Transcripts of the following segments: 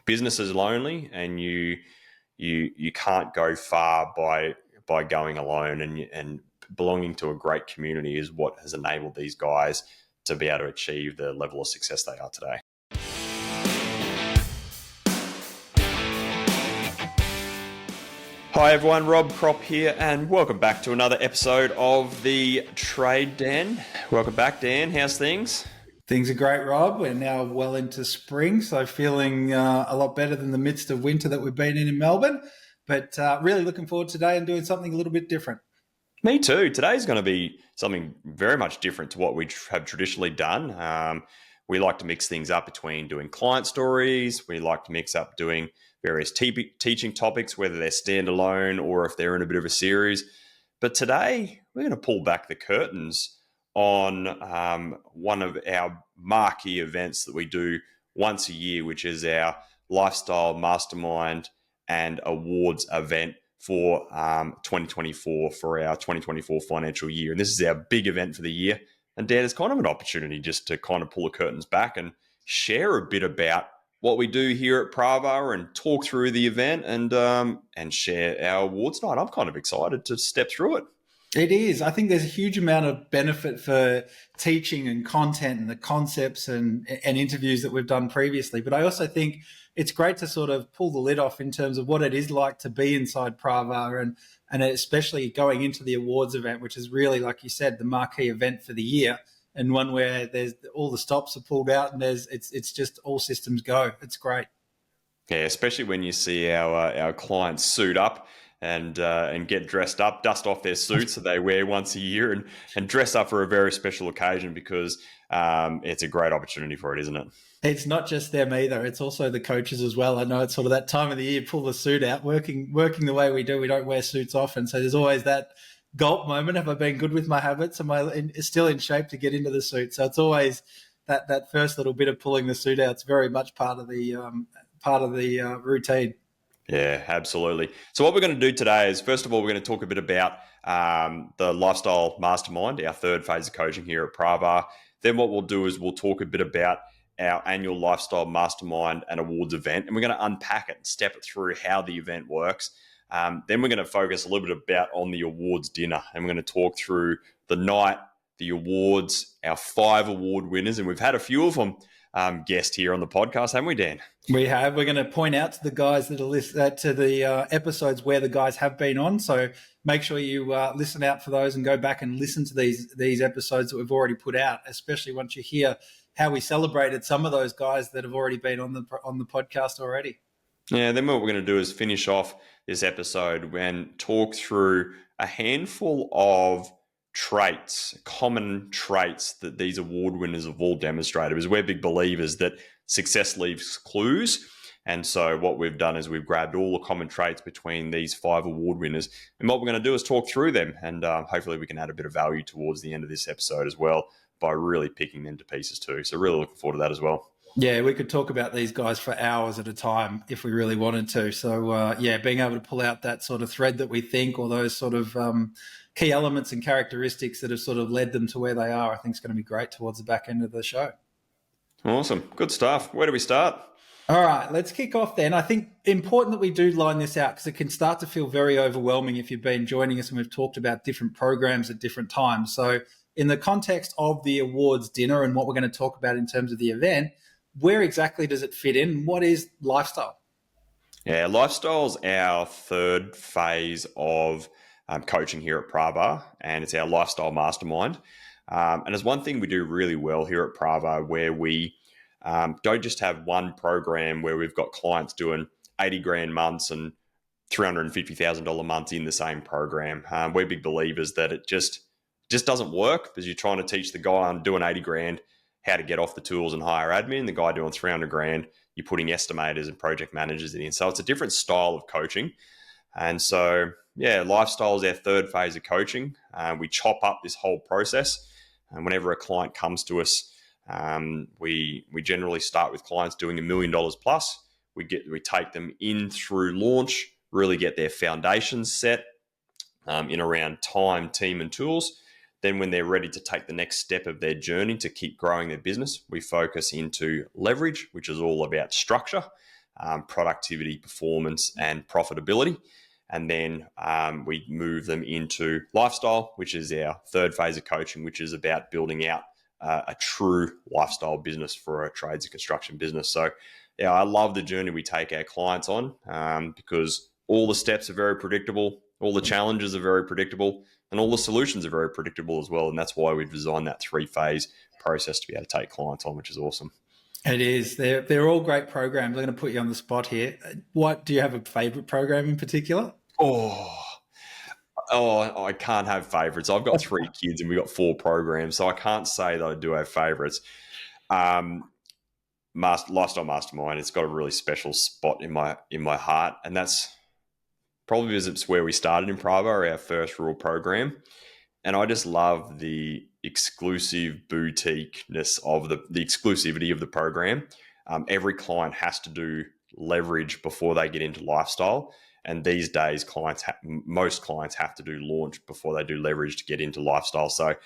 business is lonely, and you can't go far by going alone, and belonging to a great community is what has enabled these guys to be able to achieve the level of success they are today. Hi everyone, Rob Kropp here, and welcome back to another episode of the Trade Den. Welcome back, Dan. How's things? Things are great, Rob. We're now well into spring, so feeling a lot better than the midst of winter that we've been in Melbourne. But really looking forward today and doing something a little bit different. Me too. Today's going to be something very much different to what we have traditionally done. We like to mix things up between doing client stories. We like to mix up doing various teaching topics, whether they're standalone or if they're in a bit of a series. But today, we're going to pull back the curtains on one of our marquee events that we do once a year, which is our Lifestyle Mastermind and Awards event for 2024, for our 2024 financial year. And this is our big event for the year. And Dan, it's kind of an opportunity just to kind of pull the curtains back and share a bit about what we do here at Pravar and talk through the event and share our awards night. I'm kind of excited to step through it. It is. I think there's a huge amount of benefit for teaching and content and the concepts and interviews that we've done previously. But I also think it's great to sort of pull the lid off in terms of what it is like to be inside Pravar and especially going into the awards event, which is really, like you said, the marquee event for the year, and one where there's all the stops are pulled out and it's just all systems go. It's great. Yeah, especially when you see our clients suit up and get dressed up, dust off their suits that they wear once a year and dress up for a very special occasion, because it's a great opportunity for it, isn't it? It's not just them either. It's also the coaches as well. I know it's sort of that time of the year, pull the suit out, working the way we do. We don't wear suits often. So there's always that gulp moment. Have I been good with my habits? Am I still in shape to get into the suit? So it's always that first little bit of pulling the suit out. It's very much part of the routine. Yeah, absolutely. So what we're going to do today is, first of all, we're going to talk a bit about the Lifestyle Mastermind, our third phase of coaching here at Pravar. Then what we'll do is we'll talk a bit about our annual Lifestyle Mastermind and Awards event, and we're going to unpack it and step it through how the event works. Then we're going to focus a little bit about on the awards dinner, and we're going to talk through the night, the awards, our 5 award winners, and we've had a few of them guest here on the podcast, haven't we, Dan? We have. We're going to point out to the guys that are to the episodes where the guys have been on. So make sure you listen out for those and go back and listen to these episodes that we've already put out, especially once you hear how we celebrated some of those guys that have already been on the podcast already. Yeah, then what we're going to do is finish off this episode and talk through a handful of traits, common traits that these award winners have all demonstrated, because we're big believers that success leaves clues. And so what we've done is we've grabbed all the common traits between these 5 award winners, and what we're going to do is talk through them, and hopefully we can add a bit of value towards the end of this episode as well by really picking them to pieces too. So really looking forward to that as well. Yeah, we could talk about these guys for hours at a time if we really wanted to. So, being able to pull out that sort of thread that we think, or those sort of key elements and characteristics that have sort of led them to where they are, I think is going to be great towards the back end of the show. Awesome. Good stuff. Where do we start? All right, let's kick off then. I think important that we do line this out, because it can start to feel very overwhelming if you've been joining us and we've talked about different programs at different times. So in the context of the awards dinner and what we're going to talk about in terms of the event, where exactly does it fit in? What is Lifestyle? Yeah, Lifestyle's our third phase of coaching here at Pravar, and it's our Lifestyle Mastermind. And there's one thing we do really well here at Pravar, where we don't just have one program where we've got clients doing 80 grand months and $350,000 months in the same program. We're big believers that it just doesn't work, because you're trying to teach the guy on doing 80 grand how to get off the tools and hire admin. The guy doing 300 grand, you're putting estimators and project managers in. So it's a different style of coaching. And so, yeah, Lifestyle is our third phase of coaching. We chop up this whole process. And whenever a client comes to us, we generally start with clients doing $1 million plus. We take them in through launch, really get their foundations set in around time, team, and tools. Then when they're ready to take the next step of their journey to keep growing their business, we focus into leverage, which is all about structure. productivity, performance, and profitability. And then we move them into lifestyle, which is our third phase of coaching, which is about building out a true lifestyle business for a trades and construction business. So, yeah, I love the journey we take our clients on because all the steps are very predictable, all the challenges are very predictable, and all the solutions are very predictable as well. And that's why we've designed that 3-phase process to be able to take clients on, which is awesome. It is. They're all great programs. I'm going to put you on the spot here. What do you have a favorite program in particular? Oh, I can't have favorites. I've got 3 kids and we've got 4 programs, so I can't say that I do have favorites. Lifestyle Mastermind, it's got a really special spot in my heart, and that's probably because it's where we started in Pravar, our first real program. And I just love the exclusive boutiqueness of the exclusivity of the program. Every client has to do leverage before they get into lifestyle. And these days, most clients have to do launch before they do leverage to get into lifestyle. So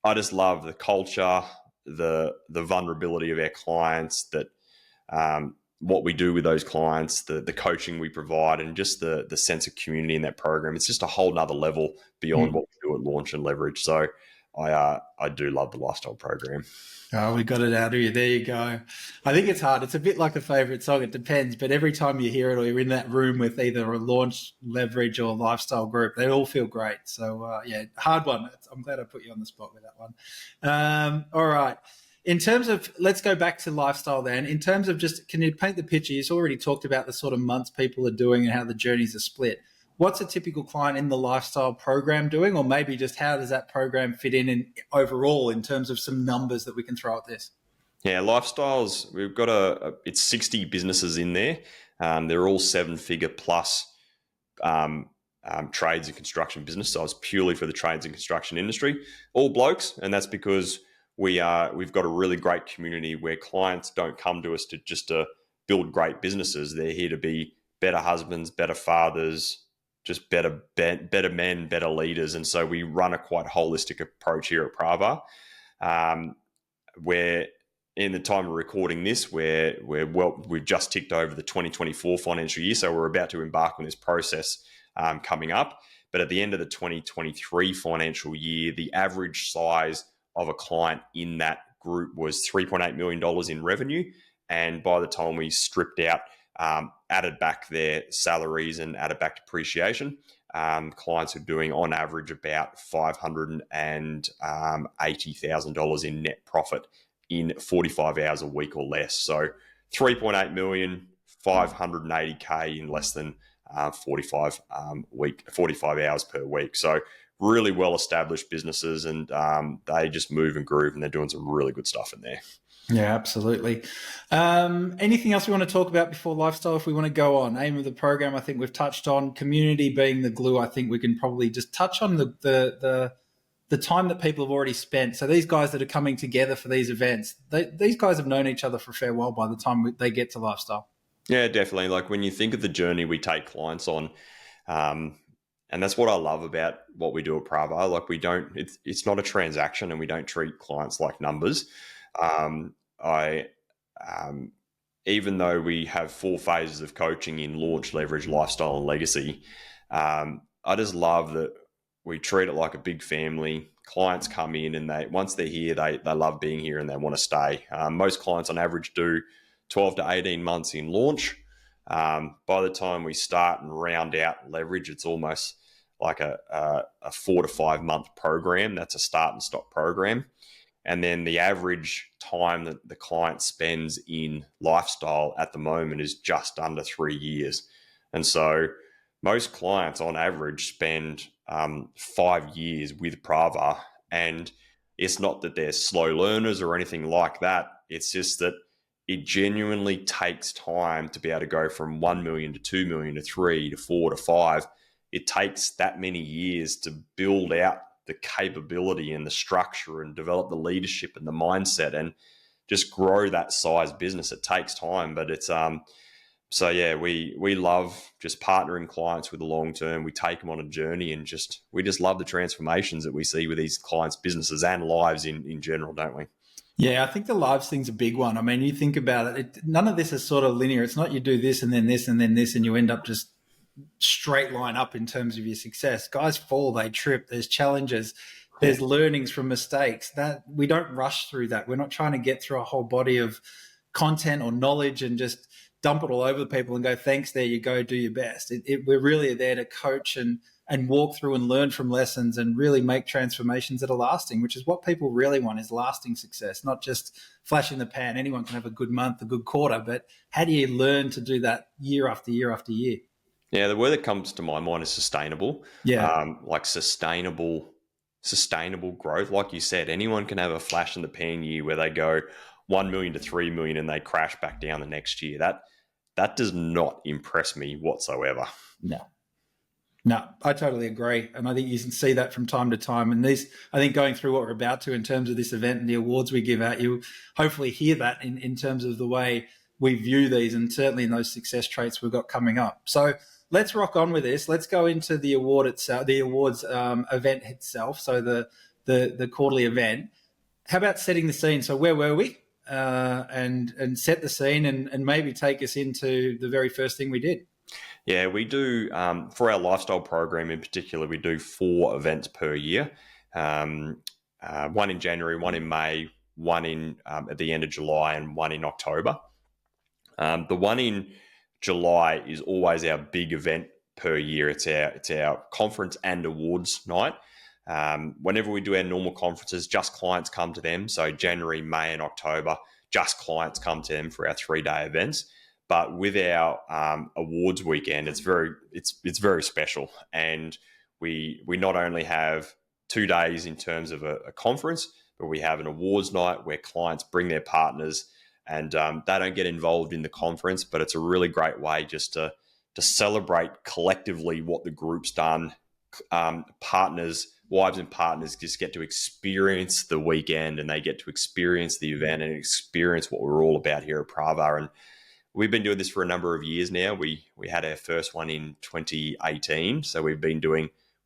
I just love the culture, the vulnerability of our clients, that what we do with those clients, the coaching we provide, and just the sense of community in that program. It's just a whole nother level beyond what we do at launch and leverage. So I do love the lifestyle program. Oh, we got it out of you. There you go. I think it's hard. It's a bit like a favorite song. It depends. But every time you hear it or you're in that room with either a launch, leverage, or lifestyle group, they all feel great. So, yeah, hard one. I'm glad I put you on the spot with that one. All right. In terms of, let's go back to lifestyle then. In terms of just, can you paint the picture? You've already talked about the sort of months people are doing and how the journeys are split. What's a typical client in the lifestyle program doing, or maybe just how does that program fit in overall in terms of some numbers that we can throw at this? Yeah, lifestyles, we've got it's 60 businesses in there. They're all 7-figure plus trades and construction business. So it's purely for the trades and construction industry, all blokes. And that's because we've got a really great community where clients don't come to us to build great businesses. They're here to be better husbands, better fathers, just better men, better leaders. And so we run a quite holistic approach here at Pravar. Where in the time of recording this, we've just ticked over the 2024 financial year, so we're about to embark on this process coming up. But at the end of the 2023 financial year, the average size of a client in that group was $3.8 million in revenue. And by the time we stripped out, added back their salaries and added back depreciation, clients are doing on average about $580,000 in net profit in 45 hours a week or less. So 3.8 million, 580K in less than 45 hours per week. So really well-established businesses, and they just move and groove, and they're doing some really good stuff in there. Yeah, absolutely. Anything else we want to talk about before lifestyle? If we want to go on, aim of the program, I think we've touched on community being the glue. I think we can probably just touch on the time that people have already spent. So these guys that are coming together for these events, these guys have known each other for a fair while by the time they get to lifestyle. Yeah, definitely. Like when you think of the journey we take clients on, and that's what I love about what we do at Pravar. Like it's not a transaction, and we don't treat clients like numbers. Even though we have 4 phases of coaching in launch, leverage, lifestyle, and legacy, I just love that we treat it like a big family. Clients come in, and once they're here, they love being here and they want to stay. Most clients on average do 12 to 18 months in launch. By the time we start and round out leverage, it's almost like a 4 to 5 month program. That's a start and stop program. And then the average time that the client spends in lifestyle at the moment is just under 3 years. And so most clients on average spend 5 years with Pravar. And it's not that they're slow learners or anything like that. It's just that it genuinely takes time to be able to go from 1 million to 2 million to 3 to 4 to 5. It takes that many years to build out the capability and the structure and develop the leadership and the mindset and just grow that size business. It takes time, but it's so yeah, we love just partnering clients with the long term. We take them on a journey, and we just love the transformations that we see with these clients' businesses and lives in general, don't we? Yeah, I think the lives thing's a big one. I mean, you think about none of this is sort of linear. It's not you do this and then this and then this and you end up just straight line up in terms of your success. Guys fall, they trip, there's challenges, Yeah. there's learnings from mistakes. That we don't rush through that. We're not trying to get through a whole body of content or knowledge and just dump it all over the people and go, thanks, there you go, do your best. We're really there to coach and walk through and learn from lessons and really make transformations that are lasting, which is what people really want, is lasting success, not just flash in the pan. Anyone can have a good month, a good quarter, but how do you learn to do that year after year after year? Yeah, the word that comes to my mind is sustainable. Yeah. Like sustainable growth. Like you said, anyone can have a flash in the pan year where they go 1 million to 3 million and they crash back down the next year. That does not impress me whatsoever. No. No, I totally agree. And I think you can see that from time to time. And I think going through what we're about to in terms of this event and the awards we give out, you hopefully hear that in terms of the way we view these and certainly in those success traits we've got coming up. So let's rock on with this. Let's go into the award itself, the awards event itself. So the quarterly event. How about setting the scene? So where were we? And set the scene and maybe take us into the very first thing we did. Yeah, we do, for our lifestyle program in particular, we do 4 events per year. One in January, one in May, one in at the end of July, and one in October. The one in July is always our big event per year. It's our conference and awards night. Whenever we do our normal conferences, just clients come to them. So January, May, and October, just clients come to them for our 3-day events. But with our awards weekend, it's very special, and we not only have 2 days in terms of a conference, but we have an awards night where clients bring their partners, and they don't get involved in the conference, but it's a really great way just to celebrate collectively what the group's done. Partners, wives and partners just get to experience the weekend, and they get to experience the event and experience what we're all about here at Pravar. And we've been doing this for a number of years now. We had our first one in 2018, so we've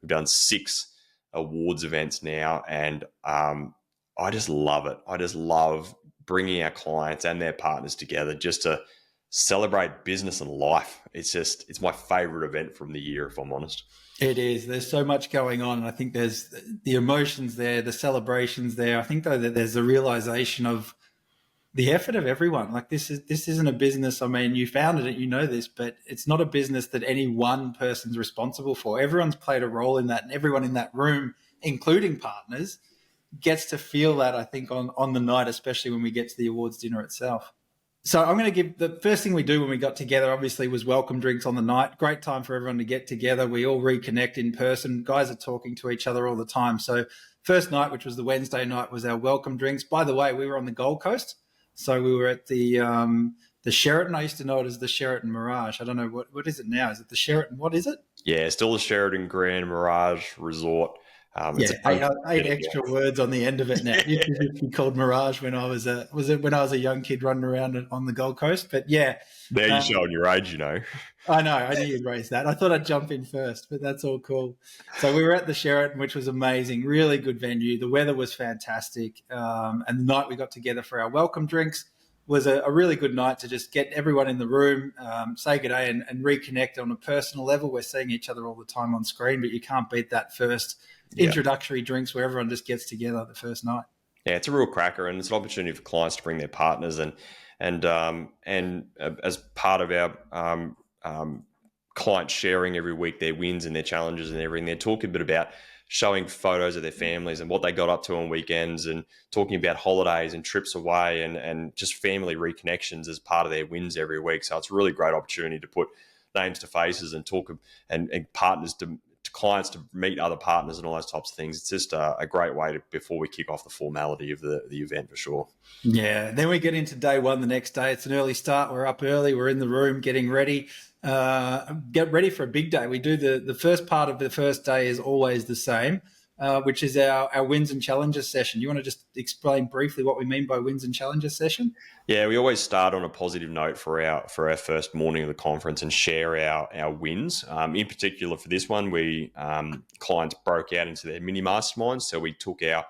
done 6 awards events now, and I just love it. I just love bringing our clients and their partners together just to celebrate business and life. It's my favorite event from the year, if I'm honest. It is. There's so much going on. And I think there's the emotions there, the celebrations there. I think though that there's a realization of the effort of everyone. Like this isn't a business. I mean, you founded it, you know this, but it's not a business that any one person's responsible for. Everyone's played a role in that, and everyone in that room, including partners, gets to feel that, I think, on the night, especially when we get to the awards dinner itself. So I'm going to give the first thing we do when we got together, obviously, was welcome drinks on the night. Great time for everyone to get together. We all reconnect in person. Guys are talking to each other all the time. So first night, which was the Wednesday night, was our welcome drinks. By the way, we were on the Gold Coast. So we were at the Sheraton. I used to know it as the Sheraton Mirage. I don't know, what is it now? Is it the Sheraton? What is it? Yeah, still the Sheraton Grand Mirage Resort. Eight extra words on the end of it now. It used to be called Mirage when I was a young kid running around on the Gold Coast. But yeah, there you're showing your age, you know. I know. I knew you'd raise that. I thought I'd jump in first, but that's all cool. So we were at the Sheraton, which was amazing. Really good venue. The weather was fantastic, and the night we got together for our welcome drinks was a really good night to just get everyone in the room, say good day, and reconnect on a personal level. We're seeing each other all the time on screen, but you can't beat that first introductory drinks where everyone just gets together the first night. Yeah, it's a real cracker, and it's an opportunity for clients to bring their partners and as part of our clients sharing every week their wins and their challenges and everything. They're talking a bit about showing photos of their families and what they got up to on weekends, and talking about holidays and trips away and just family reconnections as part of their wins every week. So it's a really great opportunity to put names to faces and talk and partners to clients to meet other partners and all those types of things. It's just a great way to, before we kick off the formality of the event, for sure. Yeah. Then we get into day one the next day. It's an early start. We're up early. We're in the room getting ready. Get ready for a big day. We do the first part of the first day is always the same, which is our wins and challenges session. You want to just explain briefly what we mean by wins and challenges session? Yeah, we always start on a positive note for our first morning of the conference and share our wins. In particular, for this one, we clients broke out into their mini masterminds. So we took our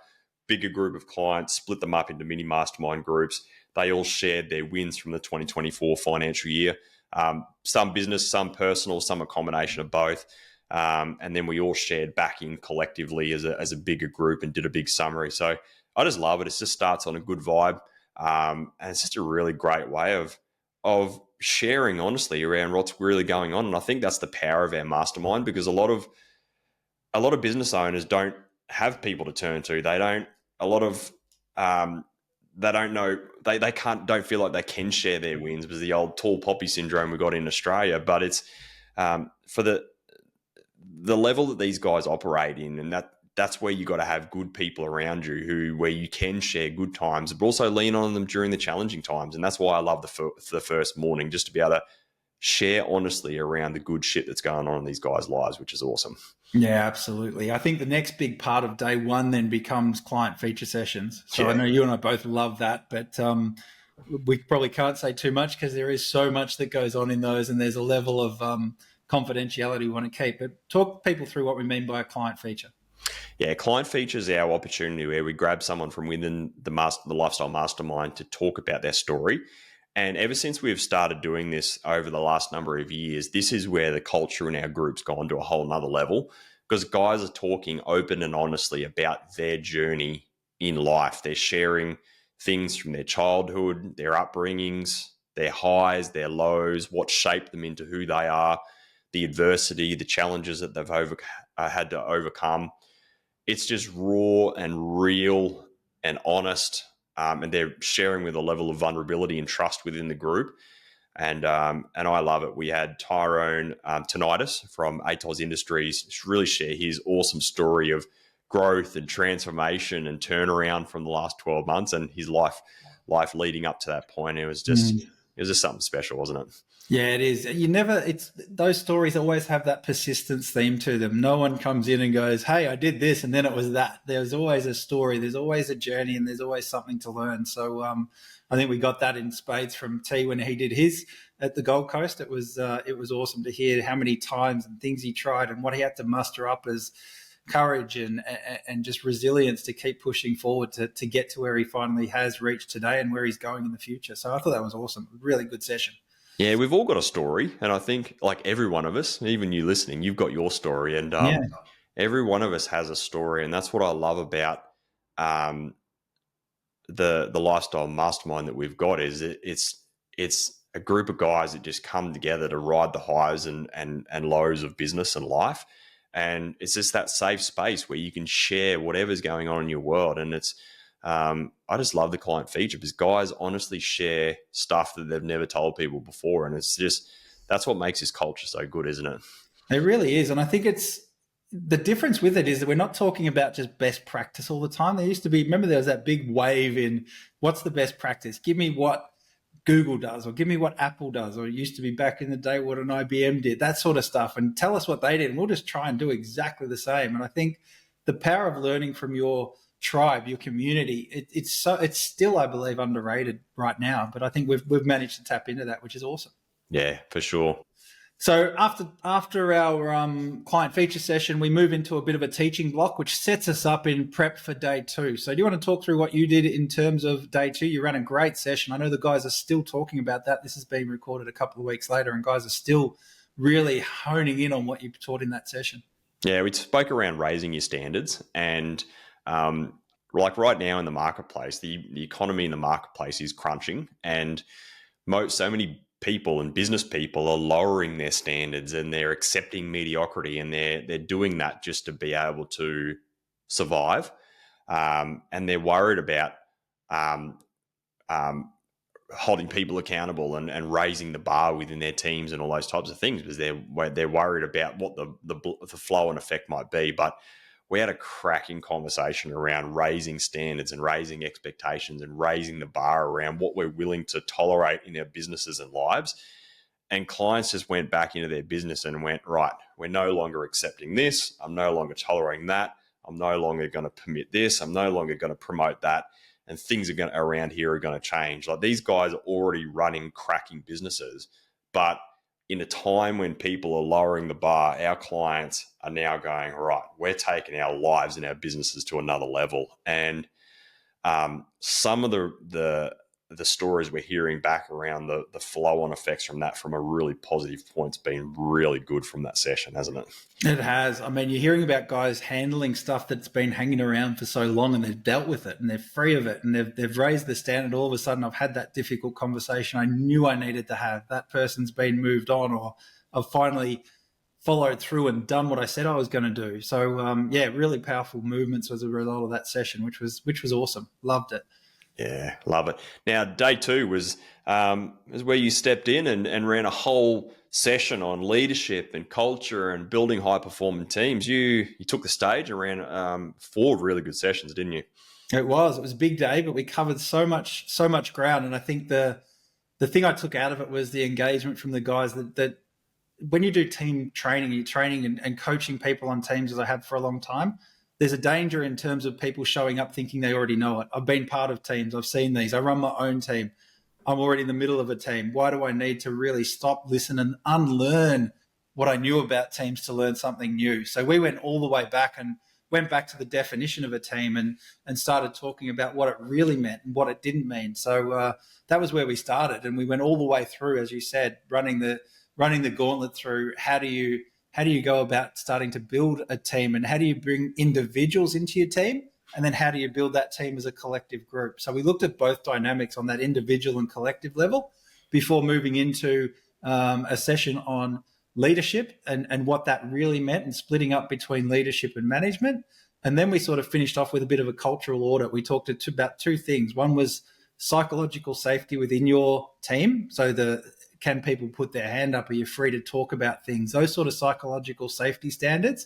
bigger group of clients, split them up into mini mastermind groups. They all shared their wins from the 2024 financial year. Some business, some personal, some a combination of both. And then we all shared back in collectively as a bigger group and did a big summary. So I just love it. It just starts on a good vibe. And it's just a really great way of sharing honestly around what's really going on. And I think that's the power of our mastermind, because a lot of business owners don't have people to turn to. They don't, a lot of, they don't know, they don't feel like they can share their wins, because the old tall poppy syndrome we got in Australia. But it's for the level that these guys operate in, and that's where you got to have good people around you where you can share good times, but also lean on them during the challenging times. And that's why I love the first morning, just to be able to share honestly around the good shit that's going on in these guys' lives, which is awesome. Yeah, absolutely. I think the next big part of day one then becomes client feature sessions. So Yeah. I know you and I both love that, but we probably can't say too much because there is so much that goes on in those, and there's a level of confidentiality we want to keep. But talk people through what we mean by a client feature. Yeah, client features our opportunity where we grab someone from within the Lifestyle Mastermind to talk about their story. And ever since we've started doing this over the last number of years, this is where the culture in our group's gone to a whole nother level, because guys are talking open and honestly about their journey in life. They're sharing things from their childhood, their upbringings, their highs, their lows, what shaped them into who they are, the adversity, the challenges that they've had to overcome. It's just raw and real and honest, and they're sharing with a level of vulnerability and trust within the group. And I love it. We had Tyrone Tinnitus from ATOS Industries really share his awesome story of growth and transformation and turnaround from the last 12 months and his life leading up to that point. It was just something special, wasn't it? Yeah, it is. It's those stories always have that persistence theme to them. No one comes in and goes, "Hey, I did this and then it was that." There's always a story, there's always a journey, and there's always something to learn. So I think we got that in spades from T when he did his at the Gold Coast. It was awesome to hear how many times and things he tried and what he had to muster up as courage and just resilience to keep pushing forward to get to where he finally has reached today and where he's going in the future. So I thought that was awesome. Really good session. Yeah, we've all got a story, and I think like every one of us, even you listening, you've got your story, and every one of us has a story, and that's what I love about um, the lifestyle mastermind that we've got. Is it's a group of guys that just come together to ride the highs and lows of business and life, and it's just that safe space where you can share whatever's going on in your world, and it's. I just love the client feature because guys honestly share stuff that they've never told people before. And it's just, that's what makes this culture so good, isn't it? It really is. And I think it's the difference with it is that we're not talking about just best practice all the time. There used to be, remember there was that big wave in what's the best practice? Give me what Google does, or give me what Apple does, or it used to be back in the day what an IBM did, that sort of stuff. And tell us what they did. And we'll just try and do exactly the same. And I think the power of learning from your tribe, your community, it's still, I believe, underrated right now. But I think we've managed to tap into that, which is awesome. Yeah, for sure. So after our client feature session, we move into a bit of a teaching block, which sets us up in prep for day two. So do you want to talk through what you did in terms of day two? You ran a great session. I know the guys are still talking about that. This is being recorded a couple of weeks later, and guys are still really honing in on what you taught in that session. Yeah, we spoke around raising your standards, and like right now in the marketplace, the economy in the marketplace is crunching, and so many people and business people are lowering their standards and they're accepting mediocrity, and they're doing that just to be able to survive, and they're worried about um, um, holding people accountable and raising the bar within their teams and all those types of things, because they're worried about what the flow and effect might be. But we had a cracking conversation around raising standards and raising expectations and raising the bar around what we're willing to tolerate in our businesses and lives. And clients just went back into their business and went, right, we're no longer accepting this. I'm no longer tolerating that. I'm no longer going to permit this. I'm no longer going to promote that. And things around here are going to change. Like, these guys are already running cracking businesses, but in a time when people are lowering the bar, our clients are now going, right, we're taking our lives and our businesses to another level. And some of the stories we're hearing back around the flow on effects from that, from a really positive point, has been really good from that session, hasn't it? It has. I mean, you're hearing about guys handling stuff that's been hanging around for so long, and they've dealt with it and they're free of it, and they've raised the standard. All of a sudden, I've had that difficult conversation I knew I needed to have. That person's been moved on, or I've finally followed through and done what I said I was going to do. So yeah, really powerful movements as a result of that session, which was awesome. Loved it. Yeah, love it. Now, day two was where you stepped in and ran a whole session on leadership and culture and building high performing teams. You took the stage and ran 4 really good sessions, didn't you? It was a big day, but we covered so much ground. And I think the thing I took out of it was the engagement from the guys that when you do team training, you're training and coaching people on teams, as I have for a long time, there's a danger in terms of people showing up thinking they already know it. I've been part of teams. I've seen these. I run my own team. I'm already in the middle of a team. Why do I need to really stop, listen, and unlearn what I knew about teams to learn something new? So we went all the way back and went back to the definition of a team and started talking about what it really meant and what it didn't mean. So that was where we started. And we went all the way through, as you said, running the gauntlet through how do you go about starting to build a team, and how do you bring individuals into your team, and then how do you build that team as a collective group? So we looked at both dynamics on that individual and collective level before moving into a session on leadership and what that really meant, and splitting up between leadership and management. And then we sort of finished off with a bit of a cultural audit. We talked about 2 things. One was psychological safety within your team. So can people put their hand up? Are you free to talk about things? Those sort of psychological safety standards.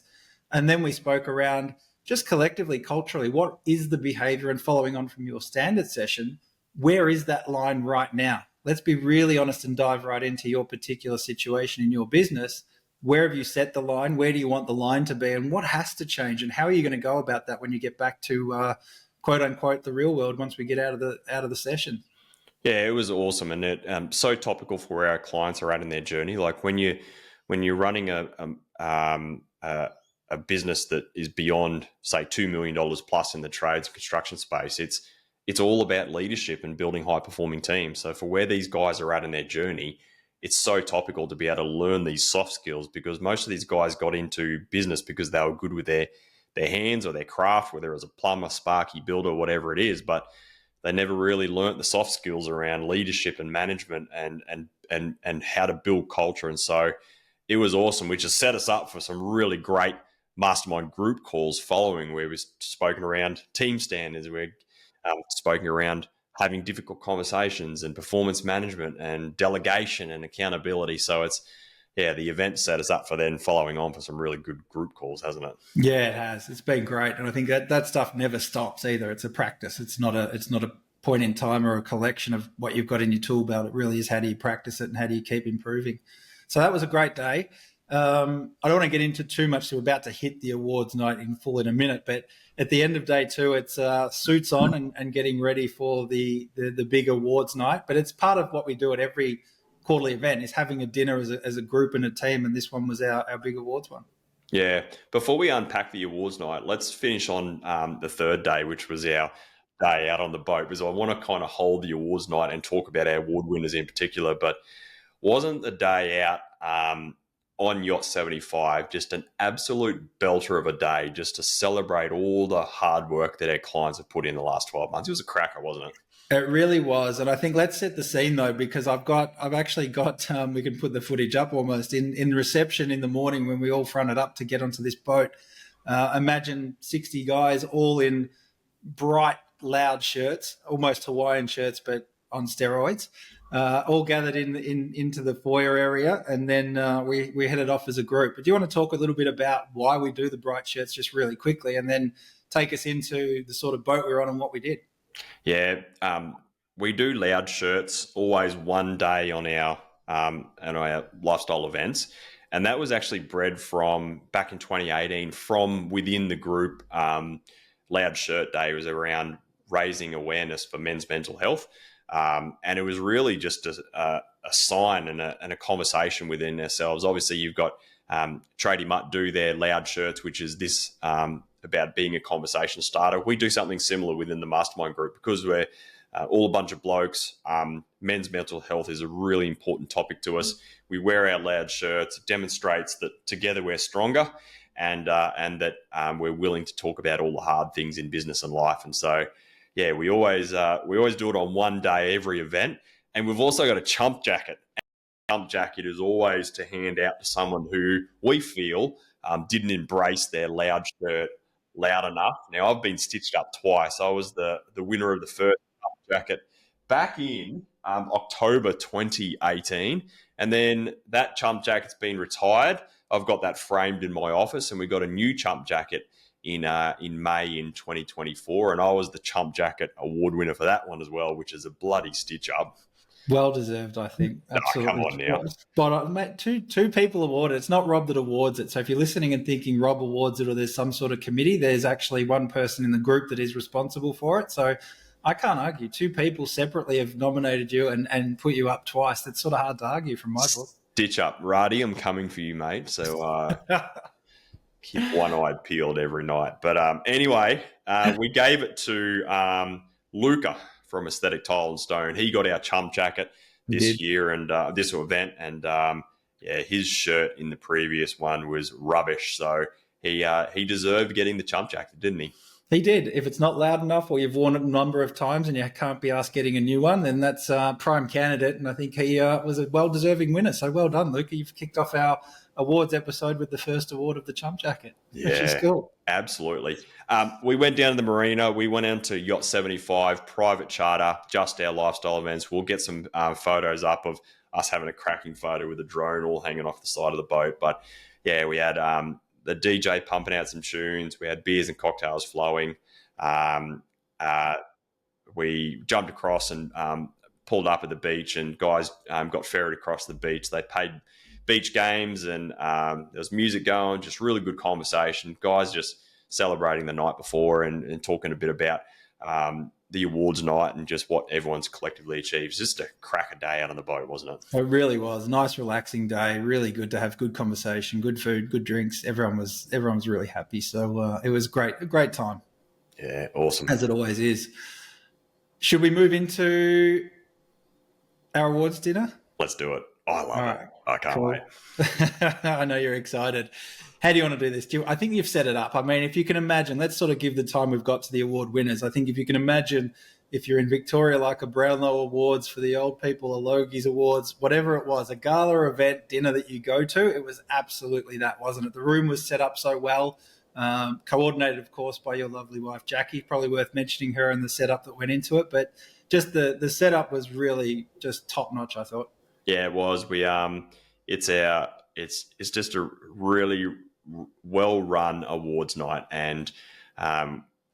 And then we spoke around just collectively, culturally, what is the behavior? And following on from your standard session, where is that line right now? Let's be really honest and dive right into your particular situation in your business. Where have you set the line? Where do you want the line to be? And what has to change? And how are you going to go about that when you get back to quote unquote the real world once we get out of the session? Yeah, it was awesome, and it so topical for where our clients are at in their journey. Like when you're running a business that is beyond, say, $2 million plus in the trades and construction space, it's all about leadership and building high performing teams. So for where these guys are at in their journey, it's so topical to be able to learn these soft skills, because most of these guys got into business because they were good with their hands or their craft, whether it was a plumber, sparky builder, whatever it is, but they never really learnt the soft skills around leadership and management and how to build culture. And so it was awesome, which has set us up for some really great mastermind group calls following, where we've spoken around team standards, we're spoken around having difficult conversations and performance management and delegation and accountability. So the event set us up for then following on for some really good group calls, hasn't it? Yeah, it has. It's been great, and I think that stuff never stops either. It's a practice. It's not a point in time or a collection of what you've got in your tool belt. It really is, how do you practice it and how do you keep improving. So that was a great day. I don't want to get into too much. So we're about to hit the awards night in full in a minute, but at the end of day 2, it's suits on and getting ready for the big awards night. But it's part of what we do at every quarterly event, is having a dinner as a group and a team, and this one was our big awards one. Yeah. Before we unpack the awards night, let's finish on the third day, which was our day out on the boat, because I want to kind of hold the awards night and talk about our award winners in particular. But wasn't the day out on Yacht 75 just an absolute belter of a day, just to celebrate all the hard work that our clients have put in the last 12 months? It was a cracker, wasn't it? It really was. And I think let's set the scene though, because I've actually got, we can put the footage up almost in reception in the morning when we all fronted up to get onto this boat. Imagine 60 guys all in bright, loud shirts, almost Hawaiian shirts, but on steroids, all gathered into the foyer area. And then we headed off as a group. But do you want to talk a little bit about why we do the bright shirts just really quickly, and then take us into the sort of boat we were on and what we did? Yeah, we do loud shirts always one day on our lifestyle events, and that was actually bred from back in 2018 from within the group. Loud Shirt Day was around raising awareness for men's mental health, and it was really just a sign and a conversation within ourselves. Obviously, you've got Tradie Mutt do their loud shirts, which is this about being a conversation starter. We do something similar within the mastermind group because we're all a bunch of blokes. Men's mental health is a really important topic to us. We wear our loud shirts. It demonstrates that together we're stronger, and that we're willing to talk about all the hard things in business and life. And so, yeah, we always do it on one day every event. And we've also got a chump jacket. Chump jacket is always to hand out to someone who we feel didn't embrace their loud shirt loud enough. Now, I've been stitched up twice. I was the winner of the first chump jacket back in October 2018, and then that chump jacket's been retired. I've got that framed in my office, and we got a new chump jacket in May in 2024, and I was the chump jacket award winner for that one as well, which is a bloody stitch up. Well deserved, I think. Absolutely. Oh, come on now. Spot on, mate. Two people awarded. It's not Rob that awards it. So if you're listening and thinking Rob awards it or there's some sort of committee, there's actually one person in the group that is responsible for it. So I can't argue. Two people separately have nominated you and put you up twice. That's sort of hard to argue from my book. Stitch up. Radi, I'm coming for you, mate. So keep one eye peeled every night. But anyway, we gave it to Luca from Aesthetic Tile and Stone. He got our chump jacket this year and this event, and his shirt in the previous one was rubbish. So he deserved getting the chump jacket, didn't he? He did. If it's not loud enough or you've worn it a number of times and you can't be asked getting a new one, then that's prime candidate. And I think he was a well-deserving winner. So well done, Luca. You've kicked off our awards episode with the first award of the chump jacket, which is cool. Absolutely. We went down to the marina. We went into Yacht 75, private charter, just our lifestyle events. We'll get some photos up of us having a cracking photo with a drone all hanging off the side of the boat. But yeah, we had the DJ pumping out some tunes. We had beers and cocktails flowing. We jumped across and pulled up at the beach, and guys got ferried across the beach. They paid beach games, and there was music going, just really good conversation. Guys just celebrating the night before and talking a bit about the awards night and just what everyone's collectively achieved. Just a cracker day out on the boat, wasn't it? It really was. Nice, relaxing day. Really good to have good conversation, good food, good drinks. Everyone was really happy. So it was great, a great time. Yeah, awesome. As it always is. Should we move into our awards dinner? Let's do it. I love it. I can't wait. I know you're excited. How do you want to do this? I think you've set it up. I mean, if you can imagine, let's sort of give the time we've got to the award winners. I think if you can imagine, if you're in Victoria, like a Brownlow Awards for the old people, a Logies Awards, whatever it was, a gala event dinner that you go to, it was absolutely that, wasn't it? The room was set up so well, coordinated, of course, by your lovely wife, Jackie. Probably worth mentioning her and the setup that went into it. But just the setup was really just top notch, I thought. Yeah, it was. It's just a really well run awards night, and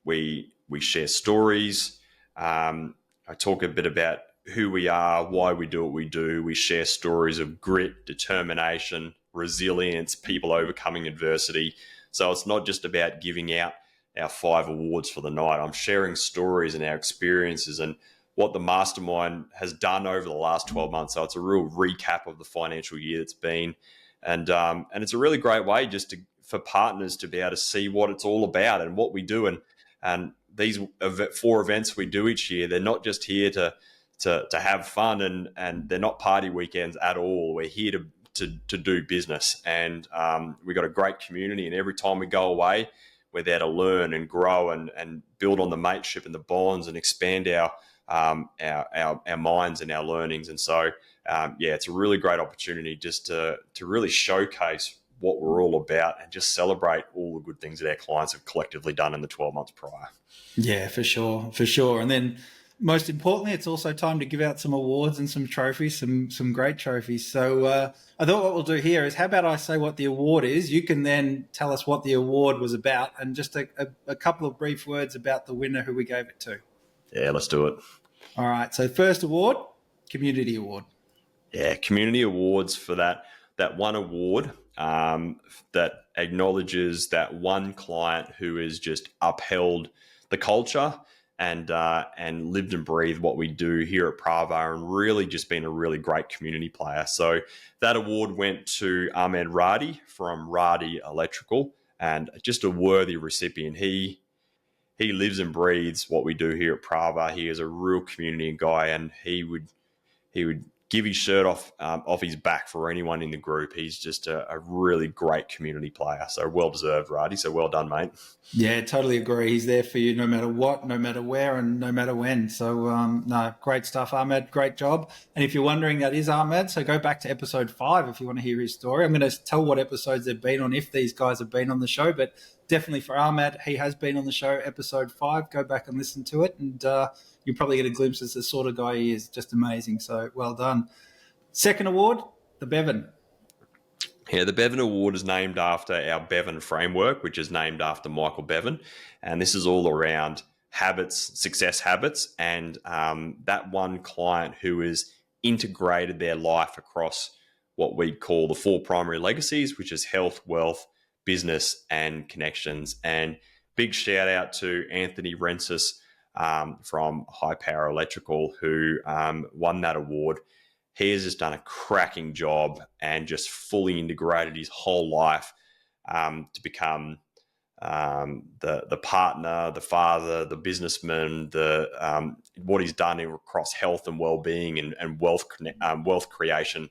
we share stories. I talk a bit about who we are, why we do what we do. We share stories of grit, determination, resilience, people overcoming adversity. So it's not just about giving out our 5 awards for the night. I'm sharing stories and our experiences and what the mastermind has done over the last 12 months. So it's a real recap of the financial year that's been. And it's a really great way just for partners to be able to see what it's all about and what we do. And these 4 events we do each year, they're not just here to have fun and they're not party weekends at all. We're here to do business. And we've got a great community. And every time we go away, we're there to learn and grow and build on the mateship and the bonds and expand our minds and our learnings. And so, it's a really great opportunity just to really showcase what we're all about and just celebrate all the good things that our clients have collectively done in the 12 months prior. Yeah, for sure. And then most importantly, it's also time to give out some awards and some trophies, some great trophies. So I thought what we'll do here is, how about I say what the award is? You can then tell us what the award was about and just a couple of brief words about the winner who we gave it to. Yeah, let's do it. All right. So first award, Community Award. Yeah, Community Awards for that one award that acknowledges that one client who has just upheld the culture and lived and breathed what we do here at Pravar and really just been a really great community player. So that award went to Ahmed Radi from Radi Electrical. and just a worthy recipient. He lives and breathes what we do here at Pravar. He is a real community guy, and he would give his shirt off his back for anyone in the group. He's just a really great community player. So well deserved, Radi. So well done, mate. Yeah, totally agree. He's there for you no matter what, no matter where, and no matter when. So, no, great stuff, Ahmed. Great job. And if you're wondering, that is Ahmed. So go back to episode 5 if you want to hear his story. I'm going to tell what episodes they've been on if these guys have been on the show. But definitely for Ahmed, he has been on the show, episode 5. Go back and listen to it. And you'll probably get a glimpse as the sort of guy he is. Just amazing. So well done. Second award, the Bevan. Yeah, the Bevan Award is named after our Bevan framework, which is named after Michael Bevan. And this is all around habits, success habits, and that one client who has integrated their life across what we call the 4 primary legacies, which is health, wealth, business, and connections. And big shout out to Anthony Rensis from High Power Electrical, who won that award. He has just done a cracking job and just fully integrated his whole life to become the partner, the father, the businessman, what he's done across health and well-being and wealth creation.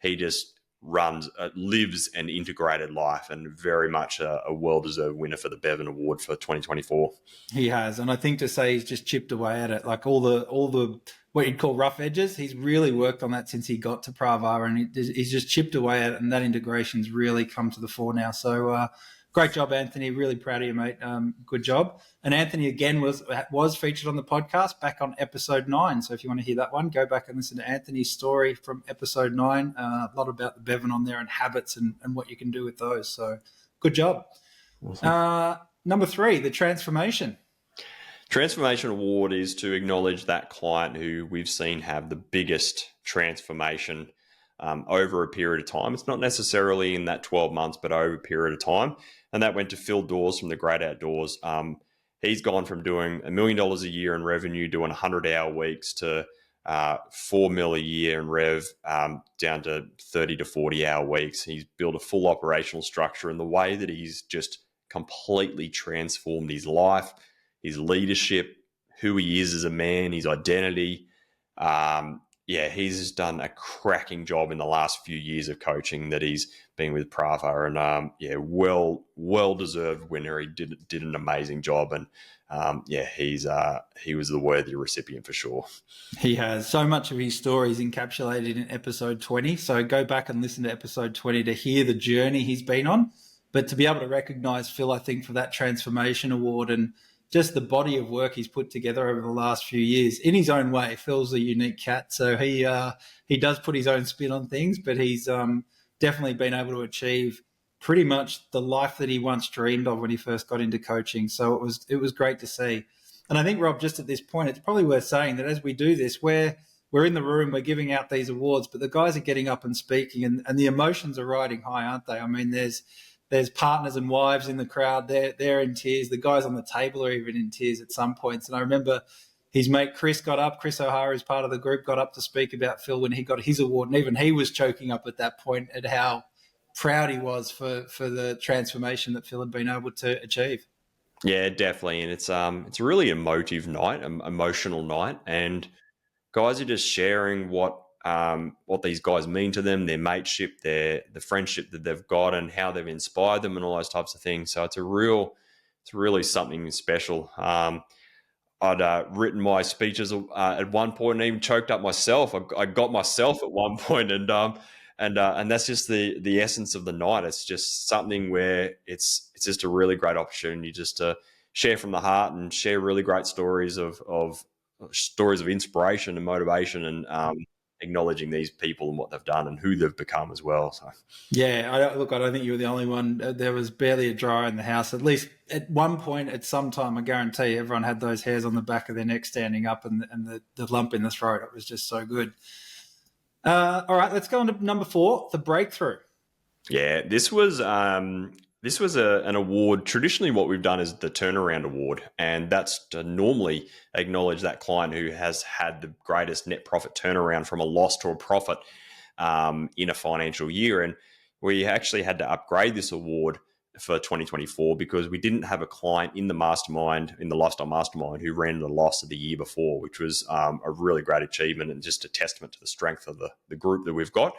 He just lives an integrated life, and very much a well-deserved winner for the Bevan Award for 2024. He has, and I think to say he's just chipped away at it, like all the what you'd call rough edges. He's really worked on that since he got to Pravar, and he's just chipped away at it, and that integration's really come to the fore now. So great job, Anthony. Really proud of you, mate. Good job. And Anthony, again, was featured on the podcast back on episode 9. So if you want to hear that one, go back and listen to Anthony's story from episode 9. A lot about the Bevan on there and habits and what you can do with those. So good job. Awesome. Number 3, the transformation. Transformation Award is to acknowledge that client who we've seen have the biggest transformation over a period of time. It's not necessarily in that 12 months, but over a period of time. And that went to Phil Dawes from the Great Outdoors. He's gone from doing $1 million a year in revenue, doing 100-hour weeks, to $4 million a year in rev, down to 30 to 40-hour weeks. He's built a full operational structure, and the way that he's just completely transformed his life, his leadership, who he is as a man, his identity. He's done a cracking job in the last few years of coaching that he's been with Pravar, and well-deserved winner. He did an amazing job, and he was the worthy recipient for sure. He has. So much of his story is encapsulated in episode 20, so go back and listen to episode 20 to hear the journey he's been on. But to be able to recognise Phil, I think, for that transformation award and just the body of work he's put together over the last few years in his own way. Phil's a unique cat, so he does put his own spin on things, but he's definitely been able to achieve pretty much the life that he once dreamed of when he first got into coaching. So it was great to see. And I think, Rob, just at this point, it's probably worth saying that as we do this, we're in the room, we're giving out these awards, but the guys are getting up and speaking, and the emotions are riding high, aren't they? I mean, there's partners and wives in the crowd. They're in tears. The guys on the table are even in tears at some points. And I remember his mate Chris O'Hara, who's part of the group, got up to speak about Phil when he got his award. And even he was choking up at that point at how proud he was for the transformation that Phil had been able to achieve. Yeah, definitely. And it's a really emotive night, emotional night. And guys are just sharing what these guys mean to them, their mateship, the friendship that they've got, and how they've inspired them, and all those types of things. So it's really something special. I'd written my speeches at one point, and even choked up myself. I got myself at one point, and that's just the essence of the night. It's just something where it's just a really great opportunity just to share from the heart and share really great stories of inspiration and motivation, and acknowledging these people and what they've done and who they've become as well. So, yeah, I don't think you were the only one. There was barely a dryer in the house. At least at one point, at some time, I guarantee everyone had those hairs on the back of their neck standing up, and the lump in the throat. It was just so good. All right, let's go on to number 4, the breakthrough. Yeah, this was an award. Traditionally, what we've done is the turnaround award, and that's to normally acknowledge that client who has had the greatest net profit turnaround from a loss to a profit in a financial year. And we actually had to upgrade this award for 2024 because we didn't have a client in the mastermind, in the Lifestyle Mastermind, who ran the loss of the year before, which was a really great achievement and just a testament to the strength of the group that we've got.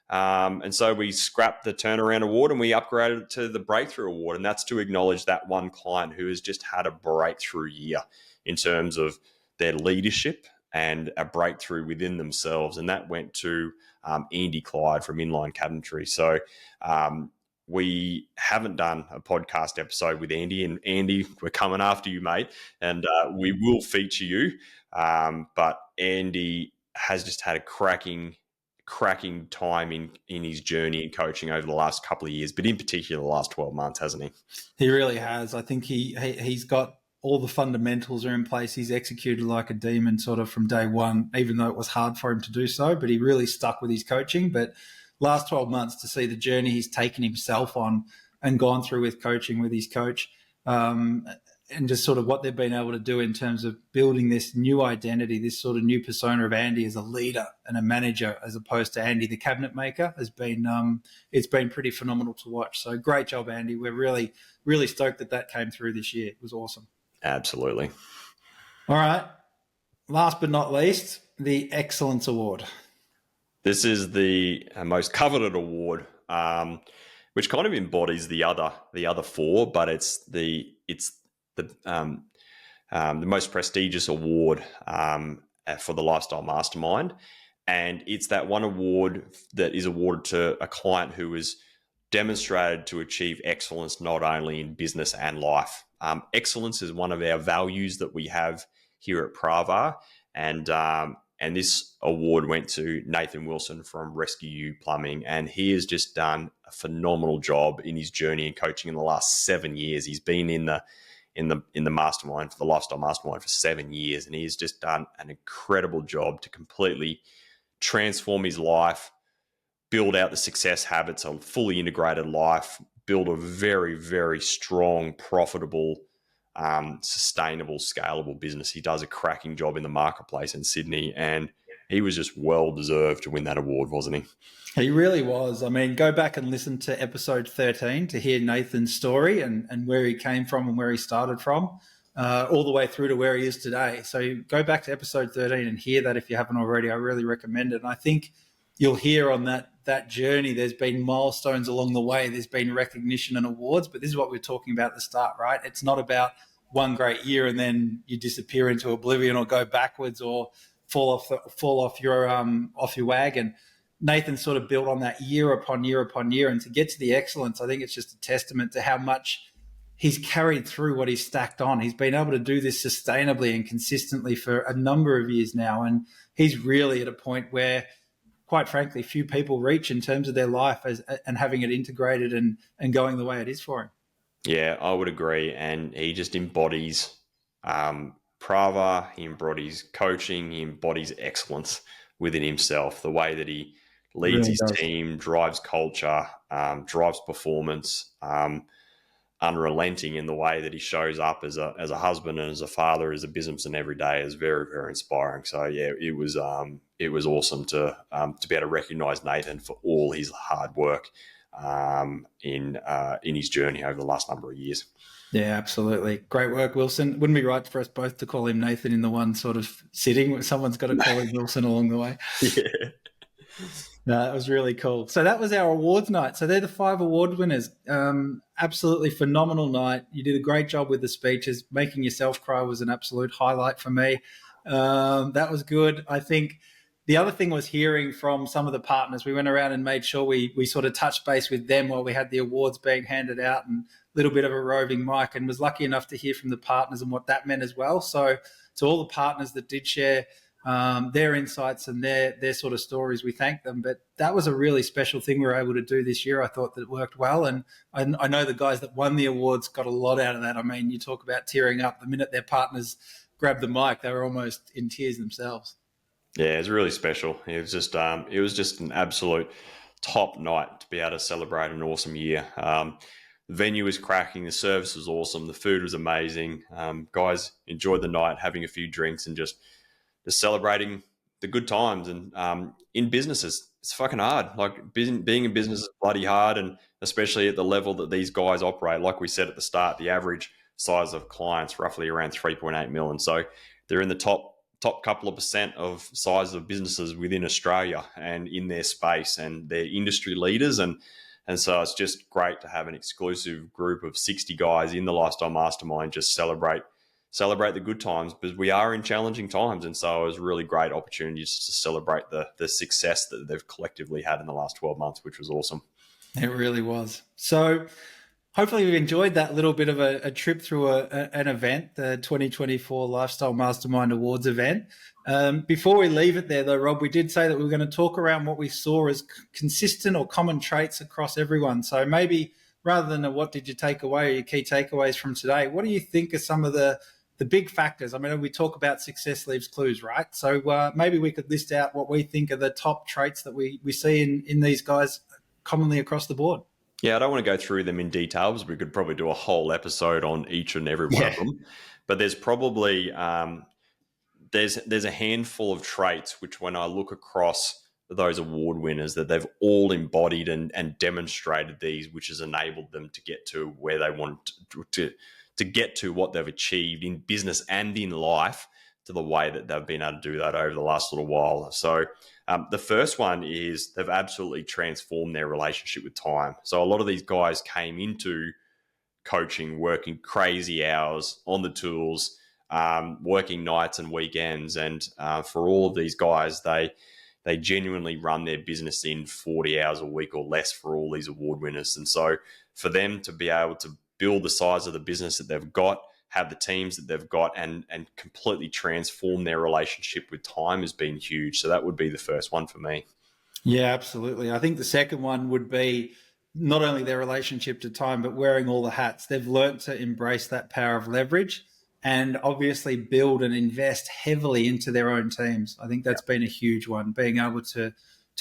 And so we scrapped the turnaround award and we upgraded it to the breakthrough award. And that's to acknowledge that one client who has just had a breakthrough year in terms of their leadership and a breakthrough within themselves. And that went to Andy Clyde from Inline Cabinetry. So we haven't done a podcast episode with Andy. And Andy, we're coming after you, mate. And we will feature you. But Andy has just had a cracking time in his journey in coaching over the last couple of years, but in particular the last 12 months, hasn't he? He really has. I think he's got all the fundamentals are in place. He's executed like a demon sort of from day one, even though it was hard for him to do so, but he really stuck with his coaching. But last 12 months to see the journey he's taken himself on and gone through with coaching with his coach, and just sort of what they've been able to do in terms of building this new identity, this sort of new persona of Andy as a leader and a manager, as opposed to Andy, the cabinet maker, has been, it's been pretty phenomenal to watch. So great job, Andy. We're really, really stoked that came through this year. It was awesome. Absolutely. All right. Last but not least, the Excellence Award. This is the most coveted award, which kind of embodies the other four, but it's the most prestigious award for the Lifestyle Mastermind. And it's that one award that is awarded to a client who has demonstrated to achieve excellence not only in business and life. Excellence is one of our values that we have here at Pravar. And this award went to Nathan Wilson from Rescue U Plumbing. And he has just done a phenomenal job in his journey in coaching in the last 7 years. He's been in the mastermind, for the Lifestyle Mastermind, for 7 years, and he's just done an incredible job to completely transform his life, build out the success habits, a fully integrated life, build a very, very strong, profitable, sustainable, scalable business. He does a cracking job in the marketplace in Sydney, and he was just well deserved to win that award, wasn't he? He really was. I mean, go back and listen to episode 13 to hear Nathan's story and where he came from and where he started from, all the way through to where he is today. So go back to episode 13 and hear that if you haven't already. I really recommend it. And I think you'll hear on that journey, there's been milestones along the way. There's been recognition and awards, but this is what we're talking about at the start, right? It's not about one great year and then you disappear into oblivion or go backwards or fall off your wagon. Nathan sort of built on that year upon year upon year, and to get to the excellence, I think it's just a testament to how much he's carried through what he's stacked on. He's been able to do this sustainably and consistently for a number of years now, and he's really at a point where, quite frankly, few people reach in terms of their life and having it integrated and going the way it is for him. Yeah, I would agree. And he just embodies Pravar, he embodies coaching, he embodies excellence within himself, the way that he leads his team, drives culture, drives performance, unrelenting in the way that he shows up as a husband and as a father, as a businessman every day is very, very inspiring. So yeah, it was awesome to be able to recognise Nathan for all his hard work in his journey over the last number of years. Yeah, absolutely. Great work, Wilson. Wouldn't be right for us both to call him Nathan in the one sort of sitting. Someone's got to call him Wilson along the way. Yeah. No, that was really cool. So that was our awards night. So they're the 5 award winners. Absolutely phenomenal night. You did a great job with the speeches. Making yourself cry was an absolute highlight for me. That was good. I think the other thing was hearing from some of the partners. We went around and made sure we sort of touched base with them while we had the awards being handed out, and a little bit of a roving mic, and was lucky enough to hear from the partners and what that meant as well. So to all the partners that did share their insights and their sort of stories, we thank them. But that was a really special thing we were able to do this year. I thought that it worked well. And I know the guys that won the awards got a lot out of that. I mean, you talk about tearing up. The minute their partners grabbed the mic, they were almost in tears themselves. Yeah, it was really special. It was just an absolute top night to be able to celebrate an awesome year. The venue was cracking. The service was awesome. The food was amazing. Guys enjoyed the night, having a few drinks and just celebrating the good times. And in businesses, it's fucking hard. Like being in business is bloody hard, and especially at the level that these guys operate. Like we said at the start, the average size of clients roughly around 3.8 million. So they're in the top couple of percent of size of businesses within Australia and in their space, and they're industry leaders. And so it's just great to have an exclusive group of 60 guys in the Lifestyle Mastermind just celebrate the good times, because we are in challenging times. And so it was really great opportunities to celebrate the success that they've collectively had in the last 12 months, which was awesome. It really was. So hopefully you've enjoyed that little bit of a trip through an event, the 2024 Lifestyle Mastermind Awards event. Before we leave it there, though, Rob, we did say that we were going to talk around what we saw as consistent or common traits across everyone. So maybe rather than what did you take away or your key takeaways from today, what do you think are some of the big factors? I mean, we talk about success leaves clues, right? So maybe we could list out what we think are the top traits that we see in these guys commonly across the board. Yeah, I don't want to go through them in detail because we could probably do a whole episode on each and every one of them. But there's probably there's a handful of traits which, when I look across those award winners, that they've all embodied and demonstrated these, which has enabled them to get to where they want to get to, what they've achieved in business and in life, to the way that they've been able to do that over the last little while. So the first one is they've absolutely transformed their relationship with time. So a lot of these guys came into coaching working crazy hours on the tools, working nights and weekends. And for all of these guys, they genuinely run their business in 40 hours a week or less for all these award winners. And so for them to be able to build the size of the business that they've got, have the teams that they've got, and completely transform their relationship with time has been huge. So that would be the first one for me. Yeah, absolutely. I think the second one would be not only their relationship to time, but wearing all the hats. They've learnt to embrace that power of leverage and obviously build and invest heavily into their own teams. I think that's been a huge one, being able to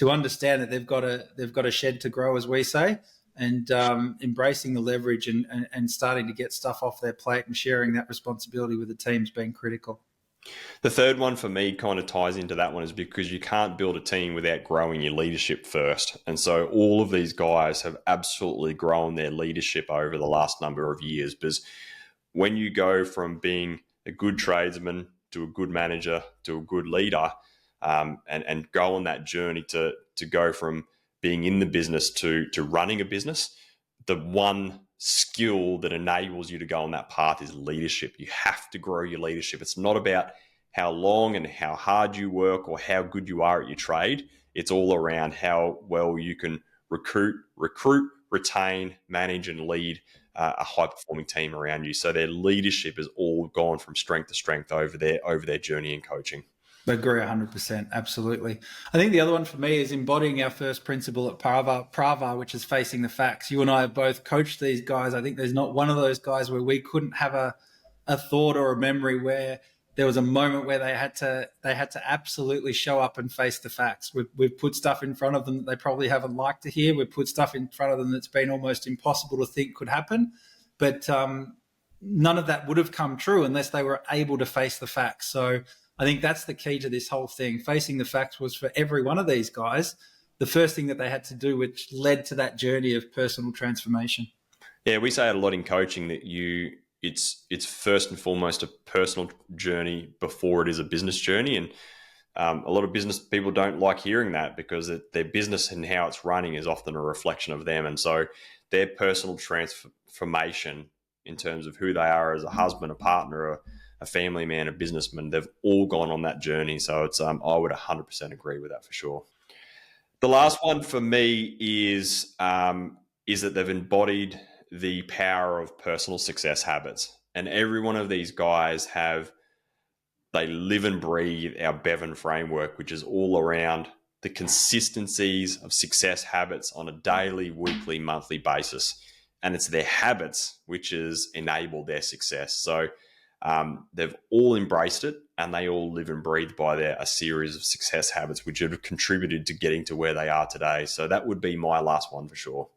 understand that they've got a shed to grow, as we say, and embracing the leverage and starting to get stuff off their plate and sharing that responsibility with the team's been critical. The third one for me kind of ties into that one, is because you can't build a team without growing your leadership first. And so all of these guys have absolutely grown their leadership over the last number of years, because when you go from being a good tradesman to a good manager to a good leader, and go on that journey to go from being in the business to running a business, the one skill that enables you to go on that path is leadership. You have to grow your leadership. It's not about how long and how hard you work or how good you are at your trade. It's all around how well you can recruit, retain, manage, and lead a high-performing team around you. So their leadership has all gone from strength to strength over their journey in coaching. I agree 100%. Absolutely. I think the other one for me is embodying our first principle at Pravar, which is facing the facts. You and I have both coached these guys. I think there's not one of those guys where we couldn't have a thought or a memory where there was a moment where they had to absolutely show up and face the facts. We've put stuff in front of them that they probably haven't liked to hear. We've put stuff in front of them that's been almost impossible to think could happen. But none of that would have come true unless they were able to face the facts. So I think that's the key to this whole thing. Facing the facts was, for every one of these guys, the first thing that they had to do, which led to that journey of personal transformation. Yeah, we say it a lot in coaching that it's first and foremost a personal journey before it is a business journey. And a lot of business people don't like hearing that, because their business and how it's running is often a reflection of them. And so their personal transformation in terms of who they are as a husband, a partner, a family man, a businessman, they've all gone on that journey. So it's I would 100% agree with that for sure. The last one for me is that they've embodied the power of personal success habits. And every one of these guys they live and breathe our Bevan framework, which is all around the consistencies of success habits on a daily, weekly, monthly basis. And it's their habits which has enabled their success. So they've all embraced it, and they all live and breathe by a series of success habits which have contributed to getting to where they are today. So that would be my last one for sure.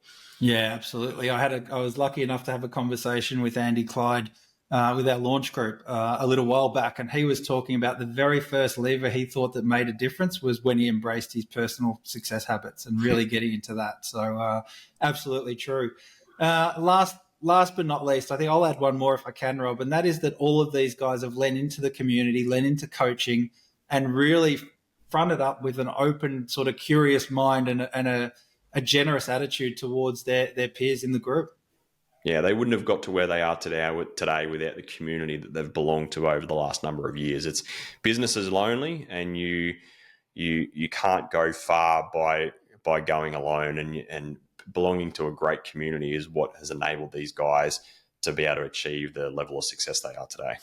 Yeah, absolutely. I was lucky enough to have a conversation with Andy Clyde with our launch group a little while back, and he was talking about the very first lever he thought that made a difference was when he embraced his personal success habits and really getting into that. So absolutely true. Last but not least, I think I'll add one more if I can, Rob, and that is that all of these guys have lent into the community, lent into coaching, and really fronted up with an open, sort of curious mind and a generous attitude towards their peers in the group. Yeah, they wouldn't have got to where they are today without the community that they've belonged to over the last number of years. It's business is lonely, and you can't go far by going alone, and belonging to a great community is what has enabled these guys to be able to achieve the level of success they are today.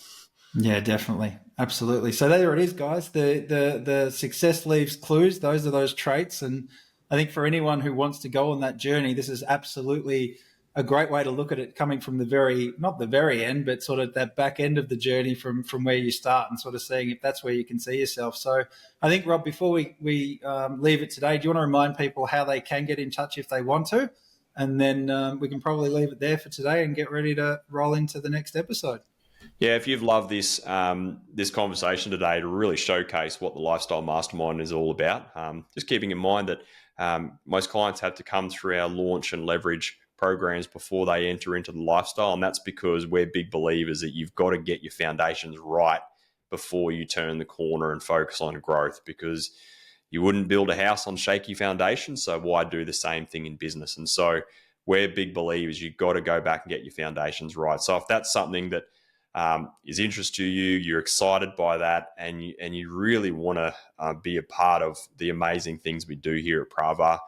Yeah, definitely. Absolutely. So there it is, guys. The success leaves clues. Those are those traits. And I think for anyone who wants to go on that journey, this is absolutely a great way to look at it, coming from not the very end, but sort of that back end of the journey from where you start, and sort of seeing if that's where you can see yourself. So I think, Rob, before we leave it today, do you want to remind people how they can get in touch if they want to? And then we can probably leave it there for today and get ready to roll into the next episode. Yeah, if you've loved this this conversation today to really showcase what the Lifestyle Mastermind is all about, just keeping in mind that most clients have to come through our launch and leverage programs before they enter into the lifestyle, and that's because we're big believers that you've got to get your foundations right before you turn the corner and focus on growth, because you wouldn't build a house on shaky foundations, so why do the same thing in business? And so we're big believers you've got to go back and get your foundations right. So if that's something that is interest to you, you're excited by that, and you really want to be a part of the amazing things we do here at Pravar,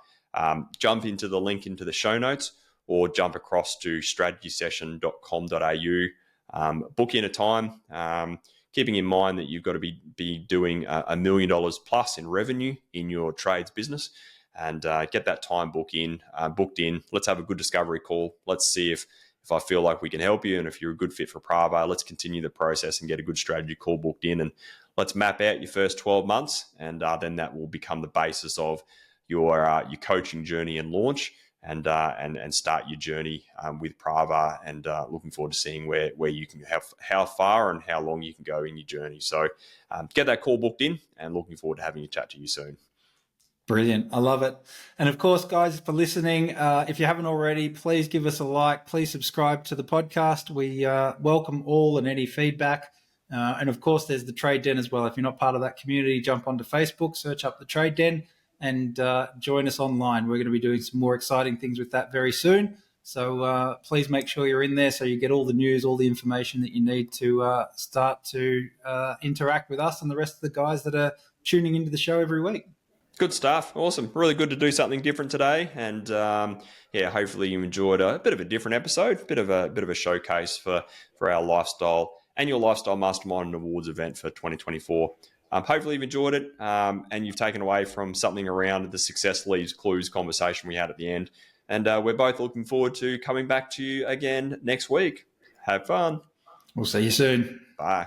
jump into the link into the show notes, or jump across to strategysession.com.au, book in a time, keeping in mind that you've got to be doing $1 million plus in revenue in your trades business, and get that time booked in. Let's have a good discovery call. Let's see if I feel like we can help you, and if you're a good fit for Pravar, let's continue the process and get a good strategy call booked in, and let's map out your first 12 months, and then that will become the basis of your coaching journey and launch, and start your journey with Pravar, and looking forward to seeing where you can have, how far and how long you can go in your journey. So get that call booked in, and looking forward to having a chat to you soon. Brilliant. I love it. And of course, guys, for listening, if you haven't already, please give us a like. Please subscribe to the podcast. We welcome all and any feedback. And of course, there's the Trade Den as well. If you're not part of that community, jump onto Facebook, search up the Trade Den, and join us online. We're going to be doing some more exciting things with that very soon. So please make sure you're in there so you get all the news, all the information that you need to start to interact with us and the rest of the guys that are tuning into the show every week. Good stuff. Awesome. Really good to do something different today. And hopefully you enjoyed a bit of a different episode, bit of a showcase for our annual Lifestyle Mastermind and Awards event for 2024. Hopefully you've enjoyed it, and you've taken away from something around the success leaves clues conversation we had at the end. And we're both looking forward to coming back to you again next week. Have fun. We'll see you soon. Bye.